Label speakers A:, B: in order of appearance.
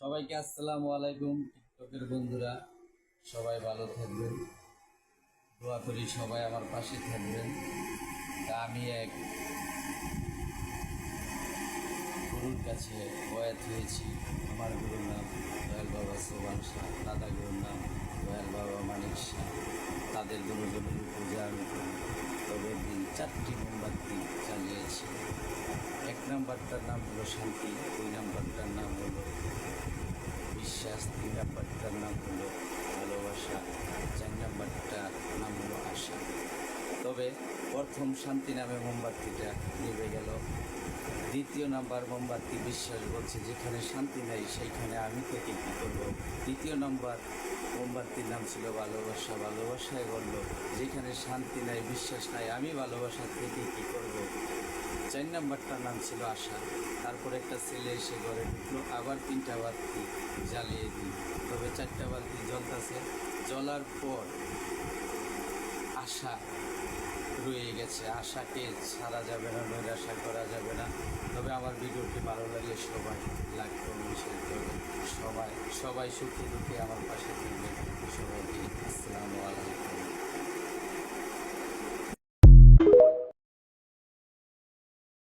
A: সবাইকে আসসালামু আলাইকুম। টিকটকের বন্ধুরা সবাই ভালো থাকবেন, দোয়া করি সবাই আমার পাশে থাকবেন। তা আমি এক গুরুর কাছে বয়াত হয়েছি। আমার গুরুর নাম দয়াল বাবা সোবান শাহ, দাদা গুরুর নাম দয়াল বাবা মানিক শাহ। তাদের দুজনের পূজা আমি করি। তবে দিন 4টি মোমবাতি জ্বালিয়েছি। 1 নাম্বারটার নাম হলো শান্তি, 2 নাম্বারটার নাম হলো বিশ্বাস, 3 নাম্বারটার নাম হলো ভালোবাসা, 4 নাম্বারটার নাম হলো আশা। তবে প্রথম শান্তি নামে মোমবাতিটা নিভে গেল। 2য় নাম্বার মোমবাতি বিশ্বাস বলছে যেখানে শান্তি নাই সেইখানে আমি থেকে কী করবো। 3য় নাম্বার মোমবাতির নাম ছিল ভালোবাসা, ভালোবাসায় বলল যেখানে শান্তি নাই বিশ্বাস নাই আমি ভালোবাসা থেকে কী করবো। 4 নাম্বারটার নাম ছিল আশা। তারপর একটা ছেলে এসে ঘরে ঢুকলো, আবার 3টা বাতি জ্বালিয়ে দিই। তবে 4টা বাতি জ্বলতেছে, জ্বলার পর আশা রয়ে গেছে। আশাকে ছাড়া যাবে না, নৈরাশা করা যাবে না। তবে আমার ভিডিওটি ভালো লাগলে সবাই লাইক করবেন, শেয়ার করবেন। সবাই সুখে দুঃখে আমার পাশে থাকবেন। সবাইকে